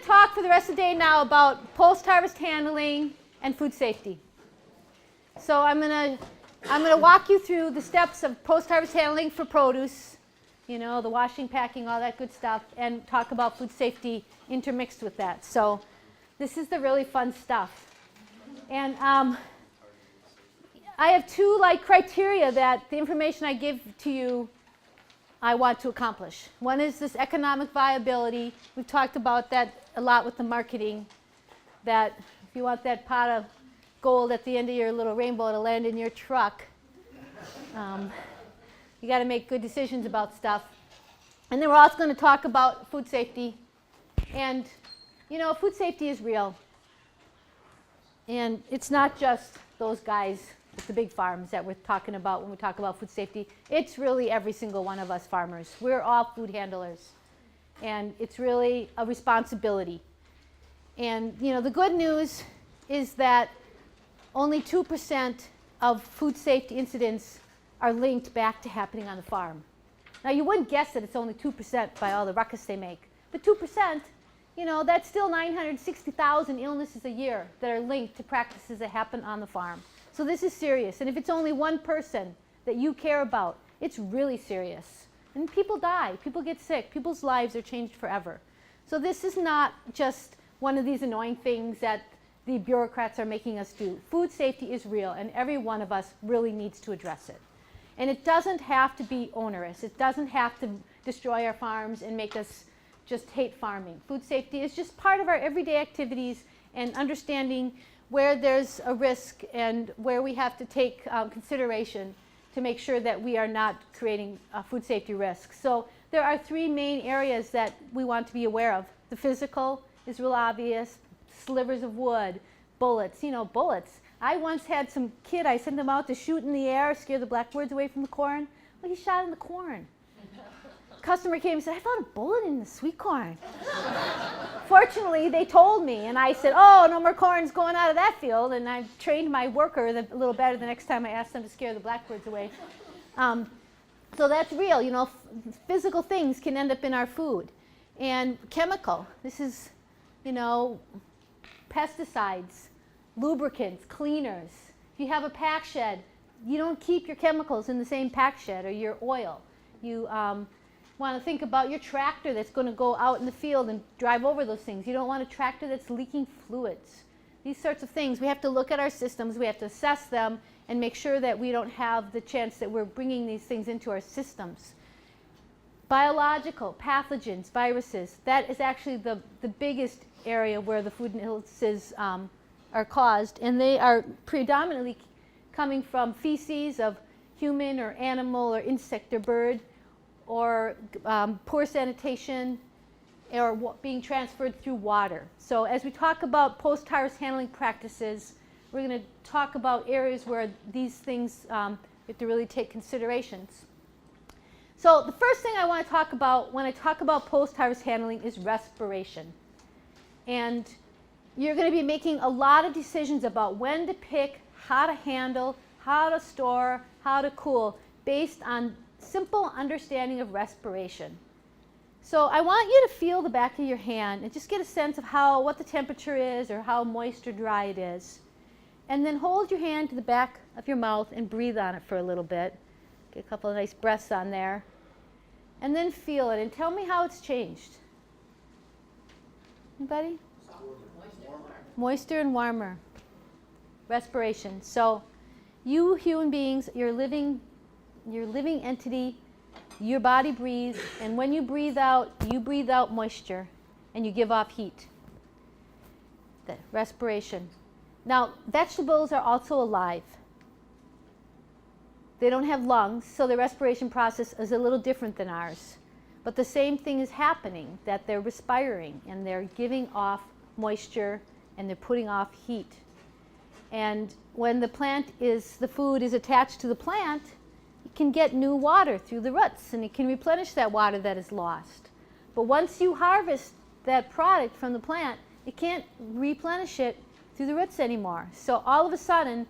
to talk for the rest of the day now about post-harvest handling and food safety. So I'm going to walk you through the steps of post-harvest handling for produce, you know, the washing, packing, all that good stuff, and talk about food safety intermixed with that. So this is the really fun stuff. And I have two criteria that the information I give to you I want to accomplish. One is this economic viability. We've talked about that a lot with the marketing, that if you want that pot of gold at the end of your little rainbow to land in your truck, you got to make good decisions about stuff. And then we're also going to talk about food safety. And, you know, food safety is real. And it's not just those guys with the big farms that we're talking about when we talk about food safety. It's really every single one of us farmers. We're all food handlers. And it's really a responsibility. And, you know, the good news is that only 2% of food safety incidents are linked back to happening on the farm. Now, you wouldn't guess that it's only 2% by all the ruckus they make. But 2%, you know, that's still 960,000 illnesses a year that are linked to practices that happen on the farm. So this is serious. And if it's only one person that you care about, it's really serious. And people die. People get sick. People's lives are changed forever. So this is not just one of these annoying things that the bureaucrats are making us do. Food safety is real, and every one of us really needs to address it. And it doesn't have to be onerous. It doesn't have to destroy our farms and make us just hate farming. Food safety is just part of our everyday activities and understanding where there's a risk and where we have to take consideration to make sure that we are not creating food safety risks. So there are three main areas that we want to be aware of. The physical is real obvious. Slivers of wood, bullets. You know, bullets. I once had some kid, I sent him out to shoot in the air, scare the blackbirds away from the corn. Well, he shot in the corn. Customer came and said, I found a bullet in the sweet corn. Fortunately, they told me, and I said, oh, no more corn's going out of that field, and I trained my worker a little better the next time I asked them to scare the blackbirds away. So that's real. You know, physical things can end up in our food. And chemical, this is, you know, pesticides, lubricants, cleaners. If you have a pack shed, you don't keep your chemicals in the same pack shed or your oil. You want to think about your tractor that's going to go out in the field and drive over those things. You don't want a tractor that's leaking fluids. These sorts of things, we have to look at our systems, we have to assess them and make sure that we don't have the chance that we're bringing these things into our systems. Biological, pathogens, viruses, that is actually the biggest area where the food illnesses are caused, and they are predominantly coming from feces of human or animal or insect or bird, or poor sanitation, or being transferred through water. So as we talk about post-harvest handling practices, we're going to talk about areas where these things we have to really take considerations. So the first thing I want to talk about when I talk about post-harvest handling is respiration. And you're going to be making a lot of decisions about when to pick, how to handle, how to store, how to cool, based on simple understanding of respiration. So I want you to feel the back of your hand and just get a sense of what the temperature is or how moist or dry it is. And then hold your hand to the back of your mouth and breathe on it for a little bit. Get a couple of nice breaths on there. And then feel it and tell me how it's changed. Anybody? Moister and warmer. Respiration. So you human beings, you're a living entity. Your body breathes, and when you breathe out moisture, and you give off heat. The respiration. Now, vegetables are also alive. They don't have lungs, so the respiration process is a little different than ours. But the same thing is happening, that they're respiring, and they're giving off moisture, and they're putting off heat. And when the food is attached to the plant, it can get new water through the roots, and it can replenish that water that is lost. But once you harvest that product from the plant, it can't replenish it through the roots anymore. So all of a sudden,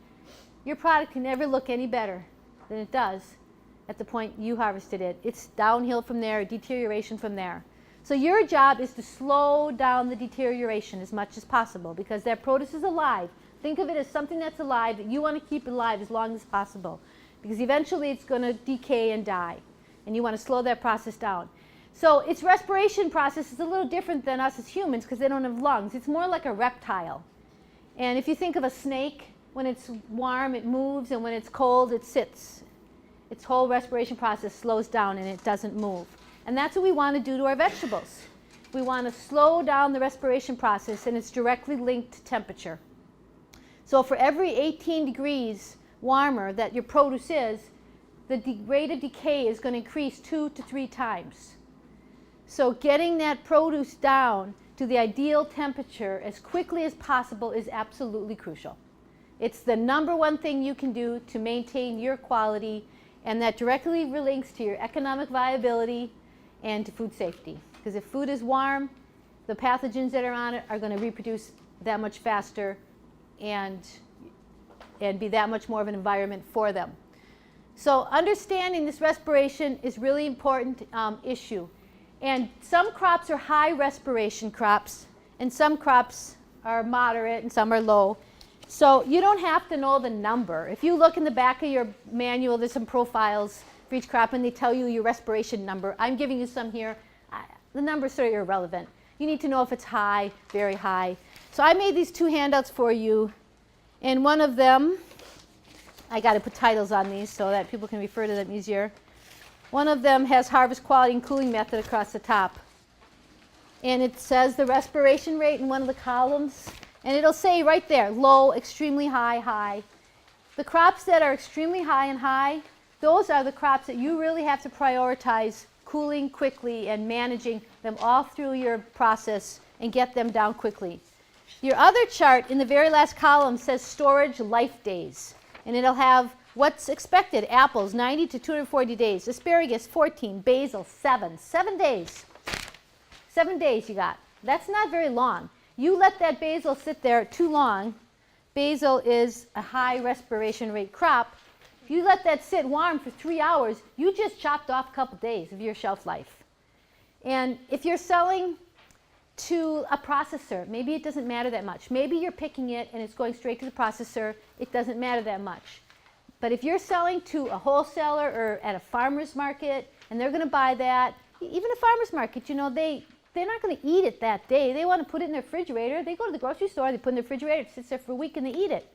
your product can never look any better than it does at the point you harvested it. It's downhill from there, deterioration from there. So your job is to slow down the deterioration as much as possible, because that produce is alive. Think of it as something that's alive that you want to keep alive as long as possible, because eventually it's going to decay and die, and you want to slow that process down. So its respiration process is a little different than us as humans, because they don't have lungs. It's more like a reptile. And if you think of a snake, when it's warm it moves, and when it's cold it sits. Its whole respiration process slows down and it doesn't move. And that's what we want to do to our vegetables. We want to slow down the respiration process, and it's directly linked to temperature. So for every 18 degrees warmer that your produce is, the rate of decay is going to increase 2 to 3 times. So getting that produce down to the ideal temperature as quickly as possible is absolutely crucial. It's the number one thing you can do to maintain your quality, and that directly links to your economic viability and to food safety. Because if food is warm, the pathogens that are on it are going to reproduce that much faster and be that much more of an environment for them. So understanding this respiration is really important issue. And some crops are high respiration crops, and some crops are moderate, and some are low. So you don't have to know the number. If you look in the back of your manual, there's some profiles for each crop, and they tell you your respiration number. I'm giving you some here. The numbers are irrelevant. You need to know if it's high, very high. So I made these 2 handouts for you, and one of them, I got to put titles on these so that people can refer to them easier. One of them has harvest quality and cooling method across the top. And it says the respiration rate in one of the columns, and it'll say right there, low, extremely high, high. The crops that are extremely high and high, those are the crops that you really have to prioritize cooling quickly and managing them all through your process and get them down quickly. Your other chart in the very last column says storage life days, and it'll have what's expected. Apples, 90 to 240 days. Asparagus, 14. Basil, 7. 7 days. 7 days you got. That's not very long. You let that basil sit there too long. Basil is a high respiration rate crop. If you let that sit warm for 3 hours, you just chopped off a couple days of your shelf life. And if you're selling to a processor, maybe it doesn't matter that much. Maybe you're picking it and it's going straight to the processor. It doesn't matter that much. But if you're selling to a wholesaler or at a farmer's market and they're going to buy that, even a farmer's market, you know, they're not going to eat it that day. They want to put it in their refrigerator. They go to the grocery store, they put it in the refrigerator, it sits there for a week, and they eat it.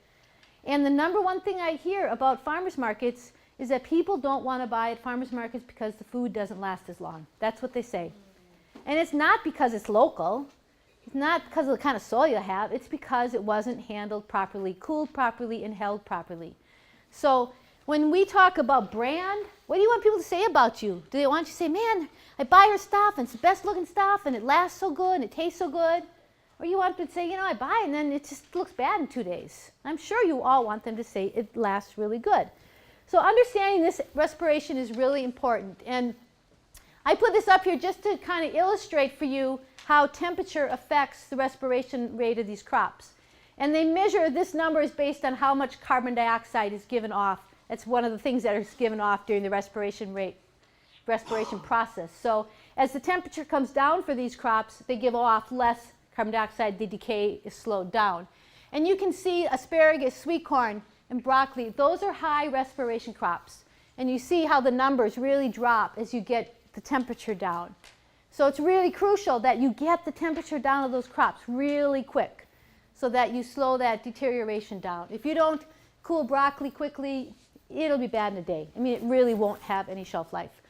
And the number one thing I hear about farmers markets is that people don't want to buy at farmers markets because the food doesn't last as long. That's what they say. And it's not because it's local. It's not because of the kind of soil you have. It's because it wasn't handled properly, cooled properly, and held properly. So when we talk about brand, what do you want people to say about you? Do they want you to say, man, I buy her stuff, and it's the best looking stuff, and it lasts so good, and it tastes so good? Or you want them to say, you know, I buy it, and then it just looks bad in 2 days. I'm sure you all want them to say it lasts really good. So understanding this respiration is really important. And I put this up here just to kind of illustrate for you how temperature affects the respiration rate of these crops. And they measure, this number is based on how much carbon dioxide is given off. That's one of the things that is given off during the respiration process. So as the temperature comes down for these crops, they give off less carbon dioxide, the decay is slowed down. And you can see asparagus, sweet corn, and broccoli, those are high respiration crops. And you see how the numbers really drop as you get the temperature down. So it's really crucial that you get the temperature down of those crops really quick so that you slow that deterioration down. If you don't cool broccoli quickly, it'll be bad in a day. I mean, it really won't have any shelf life.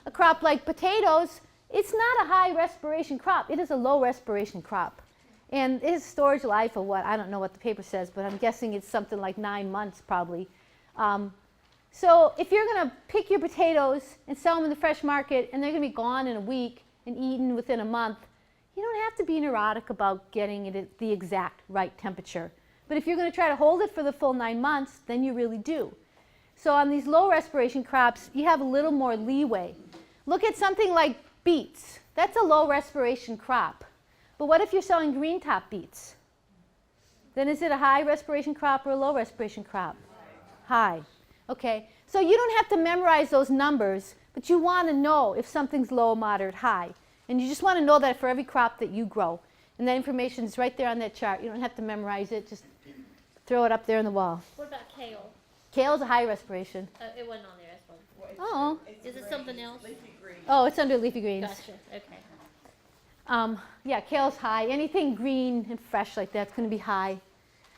A crop like potatoes, it's not a high respiration crop. It is a low respiration crop. And it has storage life of what? I don't know what the paper says, but I'm guessing it's something like 9 months probably. So if you're going to pick your potatoes and sell them in the fresh market and they're going to be gone in a week and eaten within a month, you don't have to be neurotic about getting it at the exact right temperature. But if you're going to try to hold it for the full 9 months, then you really do. So on these low respiration crops, you have a little more leeway. Look at something like beets. That's a low respiration crop. But what if you're selling green top beets? Then is it a high respiration crop or a low respiration crop? High. Okay. So you don't have to memorize those numbers, but you want to know if something's low, moderate, high. And you just want to know that for every crop that you grow. And that information is right there on that chart. You don't have to memorize it. Just throw it up there on the wall. What about kale? Kale is a high respiration. It wasn't on there. That's one. Oh. Is it something else? Oh, it's under leafy greens. Gotcha. Okay. Yeah, kale's high. Anything green and fresh like that's going to be high.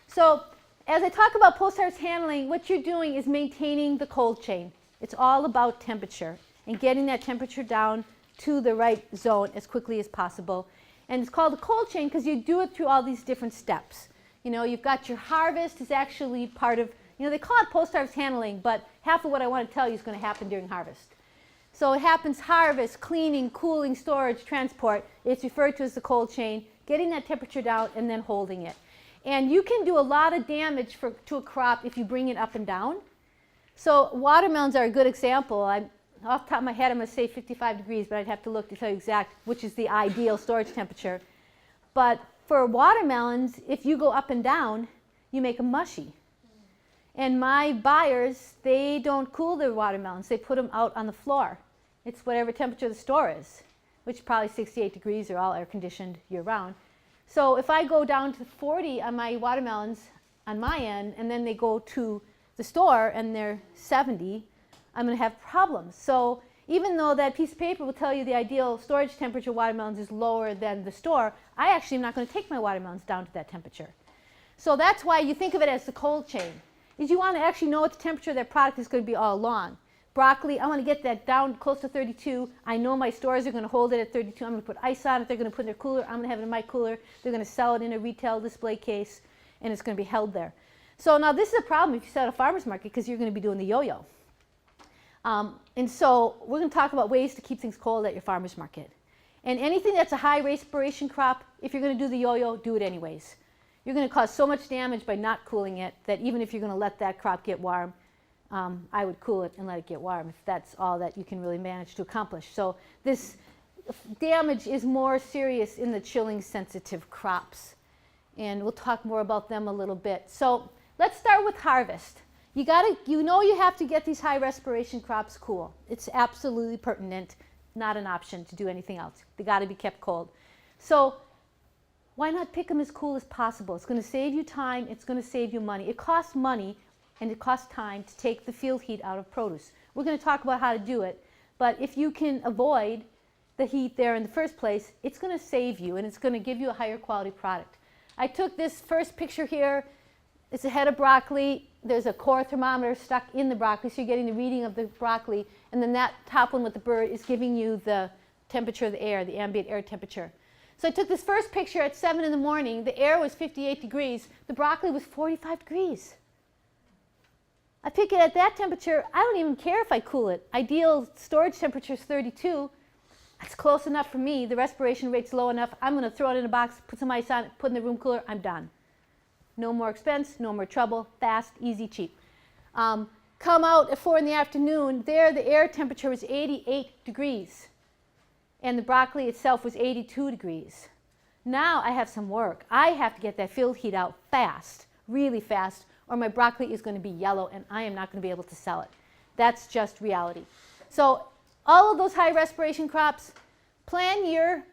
So as I talk about post-harvest handling, what you're doing is maintaining the cold chain. It's all about temperature and getting that temperature down to the right zone as quickly as possible. And it's called a cold chain because you do it through all these different steps. You know, you've got your harvest is actually part of, you know, they call it post-harvest handling, but half of what I want to tell you is going to happen during harvest. So it happens harvest, cleaning, cooling, storage, transport. It's referred to as the cold chain, getting that temperature down and then holding it. And you can do a lot of damage to a crop if you bring it up and down. So watermelons are a good example. Off the top of my head, I'm going to say 55 degrees, but I'd have to look to tell you exact which is the ideal storage temperature. But for watermelons, if you go up and down, you make them mushy. And my buyers, they don't cool their watermelons. They put them out on the floor. It's whatever temperature the store is, which is probably 68 degrees. They're all air conditioned year round. So if I go down to 40 on my watermelons on my end, and then they go to the store and they're 70, I'm going to have problems. So even though that piece of paper will tell you the ideal storage temperature of watermelons is lower than the store, I actually am not going to take my watermelons down to that temperature. So that's why you think of it as the cold chain, is you want to actually know what the temperature of that product is going to be all along. Broccoli, I want to get that down close to 32. I know my stores are going to hold it at 32. I'm going to put ice on it. They're going to put it in their cooler. I'm going to have it in my cooler. They're going to sell it in a retail display case, and it's going to be held there. So now this is a problem if you sell at a farmer's market because you're going to be doing the yo-yo. And so we're going to talk about ways to keep things cold at your farmer's market. And anything that's a high respiration crop, if you're going to do the yo-yo, do it anyways. You're going to cause so much damage by not cooling it that even if you're going to let that crop get warm, I would cool it and let it get warm if that's all that you can really manage to accomplish. So this damage is more serious in the chilling sensitive crops. And we'll talk more about them a little bit. So let's start with harvest. You know you have to get these high respiration crops cool. It's absolutely pertinent, not an option to do anything else. They got to be kept cold. So why not pick them as cool as possible? It's going to save you time. It's going to save you money. It costs money and it costs time to take the field heat out of produce. We're going to talk about how to do it, but if you can avoid the heat there in the first place, it's going to save you and it's going to give you a higher quality product. I took this first picture here. It's a head of broccoli. There's a core thermometer stuck in the broccoli, so you're getting the reading of the broccoli, and then that top one with the bird is giving you the temperature of the air, the ambient air temperature. So I took this first picture at 7 in the morning. The air was 58 degrees. The broccoli was 45 degrees. I pick it at that temperature. I don't even care if I cool it. Ideal storage temperature is 32. That's close enough for me. The respiration rate's low enough. I'm going to throw it in a box, put some ice on it, put it in the room cooler. I'm done. No more expense, no more trouble, fast, easy, cheap. Come out at 4 in the afternoon. There, the air temperature was 88 degrees. And the broccoli itself was 82 degrees. Now I have some work. I have to get that field heat out fast, really fast, or my broccoli is going to be yellow and I am not going to be able to sell it. That's just reality. So all of those high respiration crops, plan your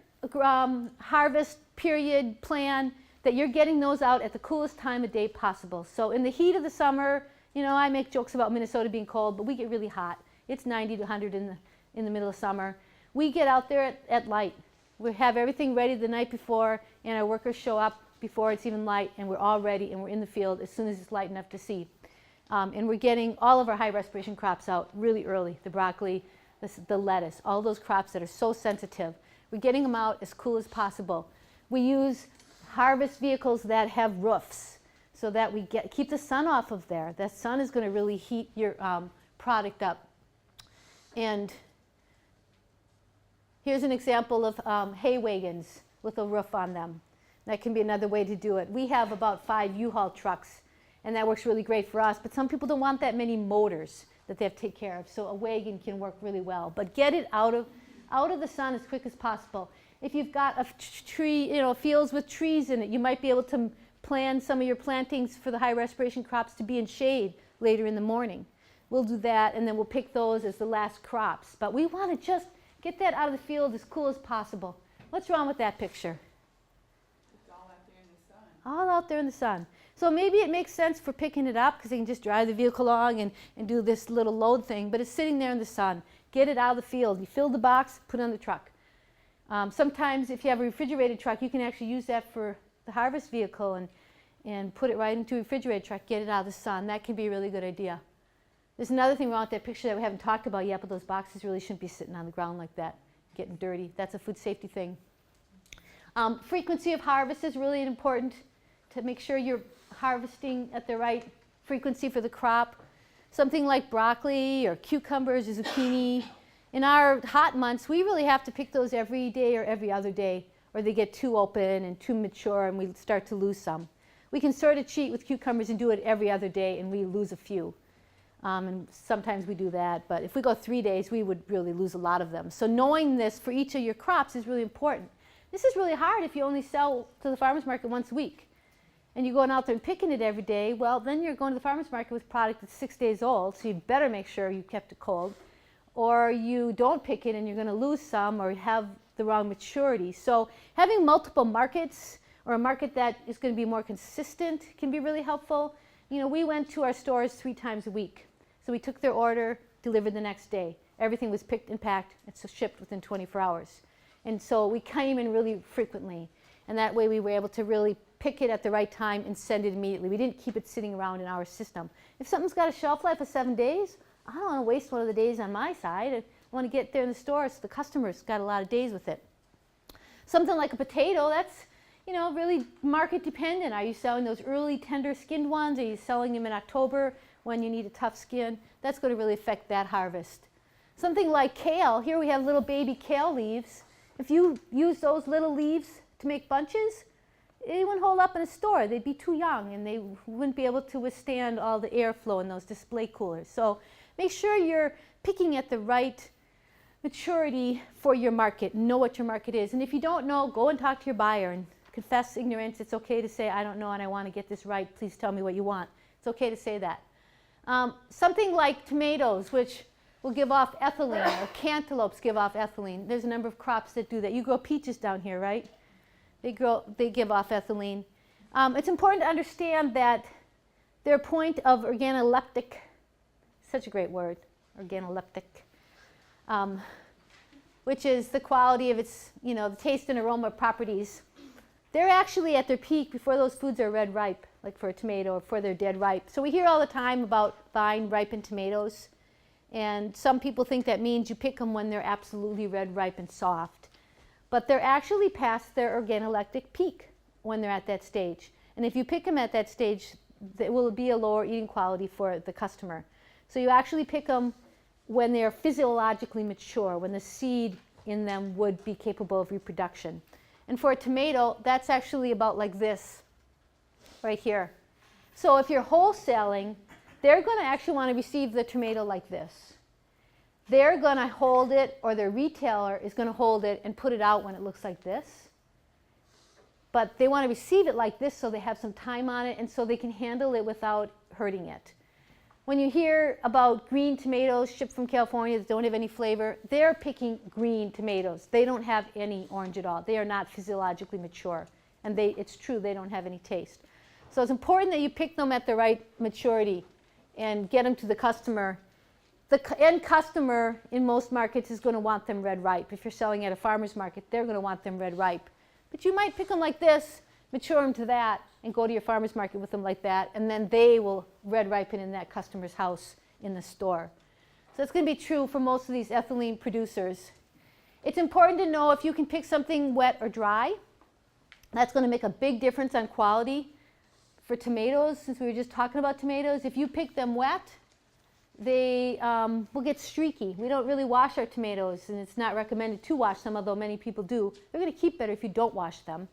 harvest period plan that you're getting those out at the coolest time of day possible. So in the heat of the summer, you know, I make jokes about Minnesota being cold, but we get really hot. It's 90 to 100 in the middle of summer. We get out there at light. We have everything ready the night before, and our workers show up before it's even light, and we're all ready, and we're in the field as soon as it's light enough to see. And we're getting all of our high respiration crops out really early, the broccoli, the lettuce, all those crops that are so sensitive. We're getting them out as cool as possible. We use harvest vehicles that have roofs so that we keep the sun off of there. The sun is going to really heat your product up. And here's an example of hay wagons with a roof on them. That can be another way to do it. We have about 5 U-Haul trucks, and that works really great for us, but some people don't want that many motors that they have to take care of, so a wagon can work really well. But get it out of the sun as quick as possible. If you've got a tree, you know, fields with trees in it, you might be able to plan some of your plantings for the high respiration crops to be in shade later in the morning. We'll do that, and then we'll pick those as the last crops. But we want to just Get that out of the field as cool as possible. What's wrong with that picture? It's all out there in the sun. All out there in the sun. So maybe it makes sense for picking it up because they can just drive the vehicle along and do this little load thing, but it's sitting there in the sun. Get it out of the field. You fill the box, put it on the truck. Sometimes if you have a refrigerated truck, you can actually use that for the harvest vehicle and put it right into a refrigerated truck, get it out of the sun. That can be a really good idea. There's another thing wrong with that picture that we haven't talked about yet, but those boxes really shouldn't be sitting on the ground like that, getting dirty. That's a food safety thing. Frequency of harvest is really important to make sure you're harvesting at the right frequency for the crop. Something like broccoli or cucumbers or zucchini. In our hot months, we really have to pick those every day or every other day, or they get too open and too mature and we start to lose some. We can sort of cheat with cucumbers and do it every other day and we lose a few. And sometimes we do that, but if we go 3 days, we would really lose a lot of them. So knowing this for each of your crops is really important. This is really hard if you only sell to the farmer's market once a week. And you're going out there and picking it every day, well, then you're going to the farmer's market with product that's 6 days old, so you better make sure you kept it cold. Or you don't pick it and you're going to lose some or have the wrong maturity. So having multiple markets or a market that is going to be more consistent can be really helpful. You know, we went to our stores 3 times a week. So we took their order, delivered the next day. Everything was picked and packed and so shipped within 24 hours. And so we came in really frequently. And that way we were able to really pick it at the right time and send it immediately. We didn't keep it sitting around in our system. If something's got a shelf life of 7 days, I don't want to waste one of the days on my side. I want to get there in the store so the customer's got a lot of days with it. Something like a potato, that's, you know, really market dependent. Are you selling those early tender skinned ones? Are you selling them in October when you need a tough skin? That's going to really affect that harvest. Something like kale, here we have little baby kale leaves. If you use those little leaves to make bunches, they wouldn't hold up in a store. They'd be too young and they wouldn't be able to withstand all the airflow in those display coolers. So make sure you're picking at the right maturity for your market. Know what your market is. And if you don't know, go and talk to your buyer and confess ignorance. It's okay to say, I don't know and I want to get this right. Please tell me what you want. It's okay to say that. Something like tomatoes, which will give off ethylene, or cantaloupes give off ethylene. There's a number of crops that do that. You grow peaches down here, right? They give off ethylene. It's important to understand that their point of organoleptic, such a great word, organoleptic, which is the quality of its, you know, the taste and aroma properties. They're actually at their peak before those foods are red ripe, like for a tomato or before they're dead ripe. So we hear all the time about buying ripened tomatoes. And some people think that means you pick them when they're absolutely red ripe and soft. But they're actually past their organoleptic peak when they're at that stage. And if you pick them at that stage, it will be a lower eating quality for the customer. So you actually pick them when they're physiologically mature, when the seed in them would be capable of reproduction. And for a tomato, that's actually about like this, right here. So if you're wholesaling, they're going to actually want to receive the tomato like this. They're going to hold it, or their retailer is going to hold it and put it out when it looks like this. But they want to receive it like this so they have some time on it and so they can handle it without hurting it. When you hear about green tomatoes shipped from California that don't have any flavor, they're picking green tomatoes. They don't have any orange at all. They are not physiologically mature. And it's true, they don't have any taste. So it's important that you pick them at the right maturity and get them to the customer. The end customer in most markets is going to want them red ripe. If you're selling at a farmer's market, they're going to want them red ripe. But you might pick them like this, mature them to that, and go to your farmer's market with them like that, and then they will red ripen in that customer's house in the store. So it's going to be true for most of these ethylene producers. It's important to know if you can pick something wet or dry. That's going to make a big difference on quality. For tomatoes, since we were just talking about tomatoes, if you pick them wet, they will get streaky. We don't really wash our tomatoes, and it's not recommended to wash them, although many people do. They're going to keep better if you don't wash them.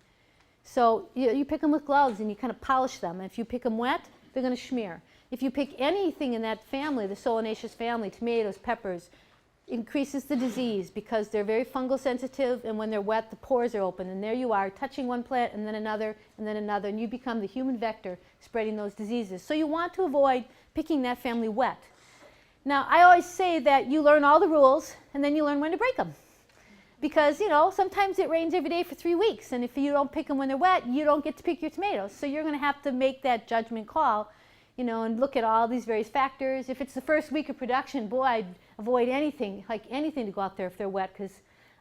So you pick them with gloves and you kind of polish them. And if you pick them wet, they're going to smear. If you pick anything in that family, the solanaceous family, tomatoes, peppers, increases the disease because they're very fungal sensitive, and when they're wet, the pores are open. And there you are, touching one plant and then another, and you become the human vector spreading those diseases. So you want to avoid picking that family wet. Now, I always say that you learn all the rules, and then you learn when to break them. Because, you know, sometimes it rains every day for 3 weeks, and if you don't pick them when they're wet, you don't get to pick your tomatoes. So you're going to have to make that judgment call, you know, and look at all these various factors. If it's the first week of production, boy, I'd avoid anything, like anything to go out there if they're wet, because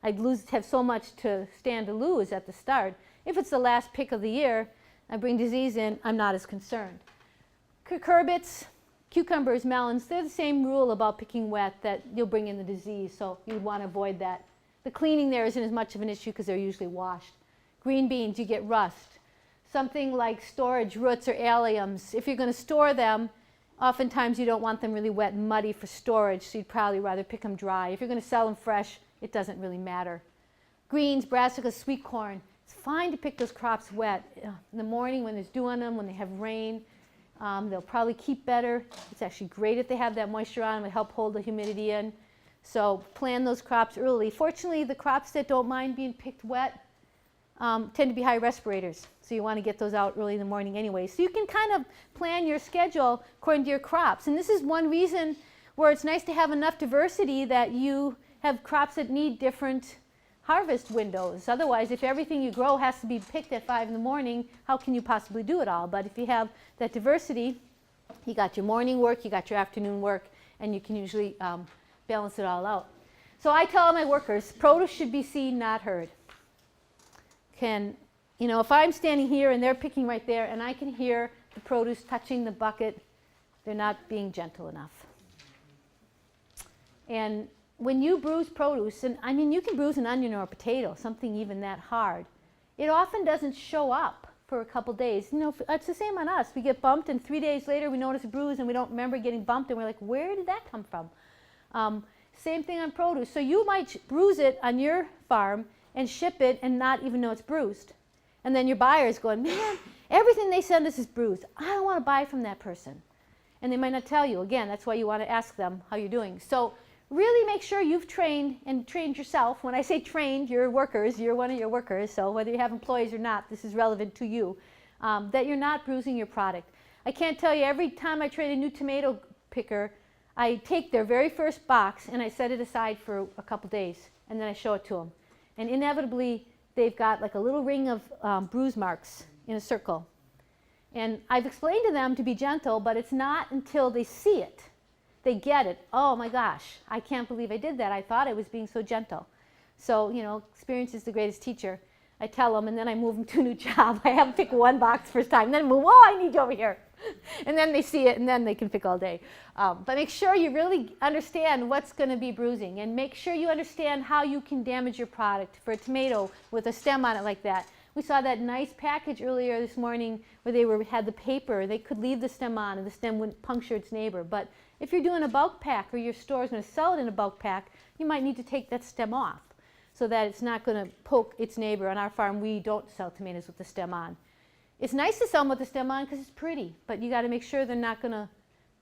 I'd have so much to stand to lose at the start. If it's the last pick of the year, I bring disease in, I'm not as concerned. Cucurbits, cucumbers, melons, they're the same rule about picking wet, that you'll bring in the disease, so you'd want to avoid that. The cleaning there isn't as much of an issue because they're usually washed. Green beans, you get rust. Something like storage roots or alliums, if you're going to store them, oftentimes you don't want them really wet and muddy for storage, so you'd probably rather pick them dry. If you're going to sell them fresh, it doesn't really matter. Greens, brassicas, sweet corn, it's fine to pick those crops wet. In the morning when there's dew on them, when they have rain, they'll probably keep better. It's actually great if they have that moisture on them. It helps hold the humidity in. So plan those crops early. Fortunately, the crops that don't mind being picked wet tend to be high respirators. So you want to get those out early in the morning anyway. So you can kind of plan your schedule according to your crops. And this is one reason where it's nice to have enough diversity that you have crops that need different harvest windows. Otherwise, if everything you grow has to be picked at 5 in the morning, how can you possibly do it all? But if you have that diversity, you got your morning work, you got your afternoon work, and you can usually balance it all out. So I tell my workers, produce should be seen, not heard. You know, if I'm standing here and they're picking right there and I can hear the produce touching the bucket, they're not being gentle enough. And when you bruise produce, and I mean you can bruise an onion or a potato, something even that hard, it often doesn't show up for a couple days. You know, it's the same on us. We get bumped and 3 days later we notice a bruise and we don't remember getting bumped and we're like, where did that come from? Same thing on produce. So you might bruise it on your farm and ship it and not even know it's bruised. And then your buyer's going, man, everything they send us is bruised. I don't want to buy from that person. And they might not tell you. Again, that's why you want to ask them how you're doing. So really make sure you've trained yourself. When I say trained, you're workers, you're one of your workers. So whether you have employees or not, this is relevant to you, that you're not bruising your product. I can't tell you, every time I train a new tomato picker, I take their very first box and I set it aside for a couple days and then I show it to them. And inevitably, they've got like a little ring of bruise marks in a circle. And I've explained to them to be gentle, but it's not until they see it. They get it. Oh my gosh, I can't believe I did that. I thought I was being so gentle. So, you know, experience is the greatest teacher. I tell them and then I move them to a new job. I have them pick one box first time, then move, oh, I need you over here. And then they see it and then they can pick all day. But make sure you really understand what's going to be bruising and make sure you understand how you can damage your product. For a tomato with a stem on it like that. We saw that nice package earlier this morning where they had the paper. They could leave the stem on and the stem wouldn't puncture its neighbor. But if you're doing a bulk pack or your store is going to sell it in a bulk pack, you might need to take that stem off so that it's not going to poke its neighbor. On our farm, we don't sell tomatoes with the stem on. It's nice to sell them with the stem on because it's pretty, but you got to make sure they're not going to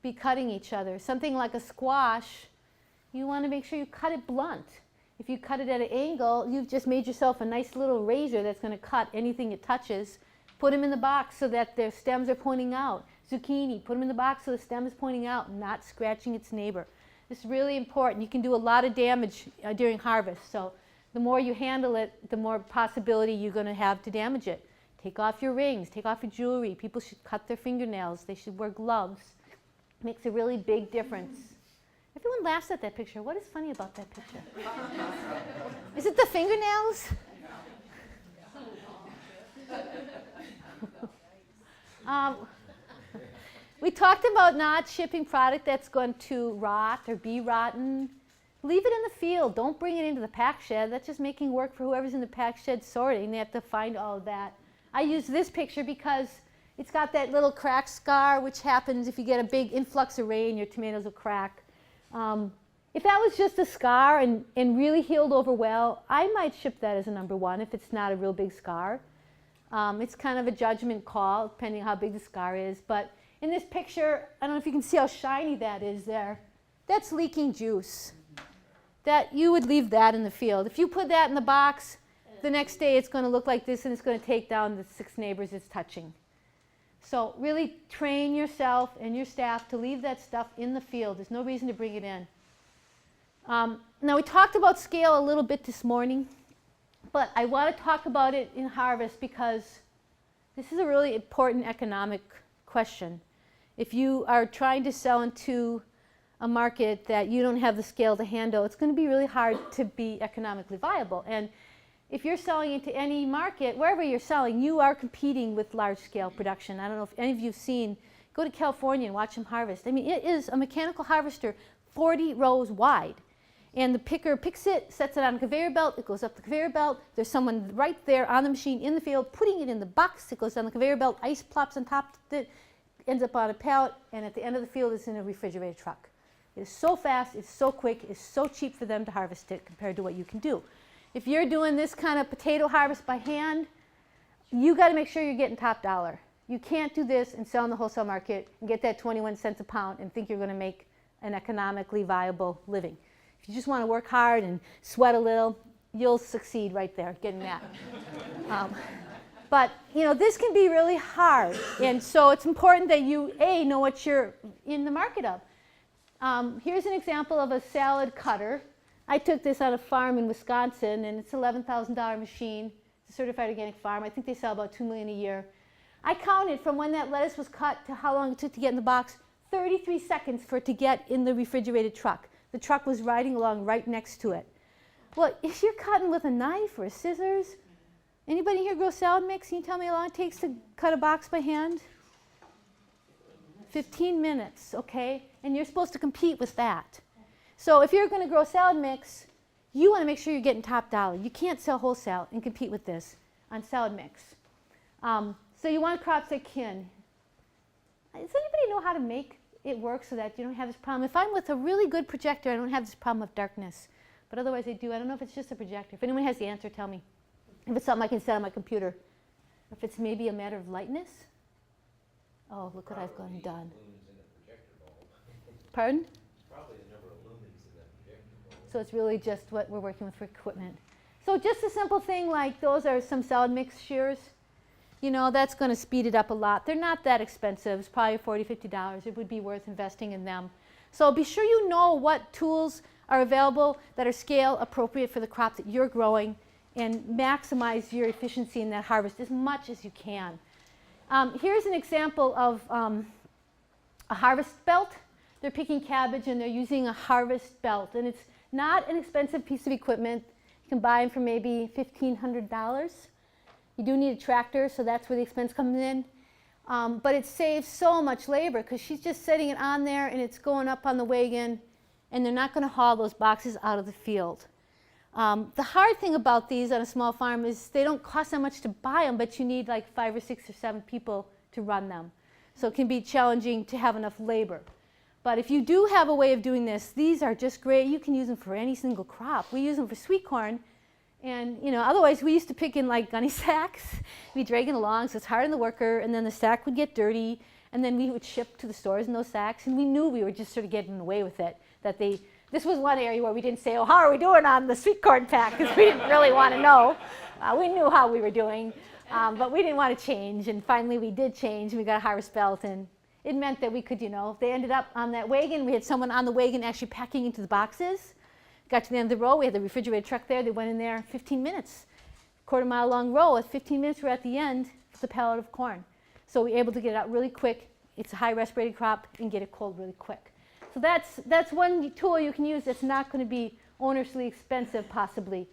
be cutting each other. Something like a squash, you want to make sure you cut it blunt. If you cut it at an angle, you've just made yourself a nice little razor that's going to cut anything it touches. Put them in the box so that their stems are pointing out. Zucchini, put them in the box so the stem is pointing out, not scratching its neighbor. This is really important. You can do a lot of damage during harvest, so the more you handle it, the more possibility you're going to have to damage it. Take off your rings, take off your jewelry. People should cut their fingernails. They should wear gloves. It makes a really big difference. Everyone laughs at that picture. What is funny about that picture? Is it the fingernails? We talked about not shipping product that's going to rot or be rotten. Leave it in the field. Don't bring it into the pack shed. That's just making work for whoever's in the pack shed sorting. They have to find all of that. I use this picture because it's got that little crack scar, which happens if you get a big influx of rain, your tomatoes will crack. If that was just a scar and really healed over well, I might ship that as a number 1 if it's not a real big scar. It's kind of a judgment call, depending on how big the scar is. But in this picture, I don't know if you can see how shiny that is there. That's leaking juice. That you would leave that in the field. If you put that in the box, the next day it's going to look like this and it's going to take down the 6 neighbors it's touching. So really train yourself and your staff to leave that stuff in the field. There's no reason to bring it in. Now we talked about scale a little bit this morning, but I want to talk about it in harvest because this is a really important economic question. If you are trying to sell into a market that you don't have the scale to handle, it's going to be really hard to be economically viable. And if you're selling into any market, wherever you're selling, you are competing with large-scale production. I don't know if any of you have seen, go to California and watch them harvest. I mean, it is a mechanical harvester 40 rows wide. And the picker picks it, sets it on a conveyor belt, it goes up the conveyor belt. There's someone right there on the machine in the field putting it in the box. It goes on the conveyor belt, ice plops on top of it, ends up on a pallet, and at the end of the field it's in a refrigerated truck. It is so fast, it's so quick, it's so cheap for them to harvest it compared to what you can do. If you're doing this kind of potato harvest by hand, you got to make sure you're getting top dollar. You can't do this and sell in the wholesale market and get that 21 cents a pound and think you're going to make an economically viable living. If you just want to work hard and sweat a little, you'll succeed right there getting that. But you know, this can be really hard, and so it's important that you know what you're in the market of. Here's an example of a salad cutter. I took this on a farm in Wisconsin, and it's an $11,000 machine. It's a certified organic farm. I think they sell about $2 million a year. I counted from when that lettuce was cut to how long it took to get in the box, 33 seconds for it to get in the refrigerated truck. The truck was riding along right next to it. Well, if you're cutting with a knife or scissors, anybody here grow salad mix? Can you tell me how long it takes to cut a box by hand? 15 minutes, okay? And you're supposed to compete with that. So if you're going to grow salad mix, you want to make sure you're getting top dollar. You can't sell wholesale and compete with this on salad mix. So you want crops that can. Does anybody know how to make it work so that you don't have this problem? If I'm with a really good projector, I don't have this problem of darkness. But otherwise I do. I don't know if it's just a projector. If anyone has the answer, tell me. If it's something I can set on my computer. If it's maybe a matter of lightness. Oh, look what I've gone and done. Pardon? Probably the number of lumens in that projector bulb. So it's really just what we're working with for equipment. So just a simple thing like those are some salad mix shears. You know, that's going to speed it up a lot. They're not that expensive. It's probably $40, $50. It would be worth investing in them. So be sure you know what tools are available that are scale appropriate for the crop that you're growing and maximize your efficiency in that harvest as much as you can. Here's an example of a harvest belt. They're picking cabbage and they're using a harvest belt. And it's not an expensive piece of equipment. You can buy them for maybe $1,500. You do need a tractor, so that's where the expense comes in. But it saves so much labor because she's just setting it on there and it's going up on the wagon, and they're not going to haul those boxes out of the field. The hard thing about these on a small farm is they don't cost that much to buy them, but you need like 5 or 6 or 7 people to run them. So it can be challenging to have enough labor. But if you do have a way of doing this, these are just great. You can use them for any single crop. We use them for sweet corn. And you know, otherwise we used to pick in like gunny sacks. We'd drag it along, so it's hard on the worker, and then the sack would get dirty, and then we would ship to the stores in those sacks, and we knew we were just sort of getting away with it. This was one area where we didn't say, oh, how are we doing on the sweet corn pack, because we didn't really want to know. We knew how we were doing, but we didn't want to change, and finally we did change, and we got a harvest belt, and it meant that we could, you know, if they ended up on that wagon, we had someone on the wagon actually packing into the boxes. Got to the end of the row, we had the refrigerated truck there. They went in there 15 minutes. Quarter-mile long row. At 15 minutes, we're at the end with a pallet of corn. So we were able to get it out really quick. It's a high respirated crop and get it cold really quick. So that's one tool you can use that's not going to be onerously expensive, possibly,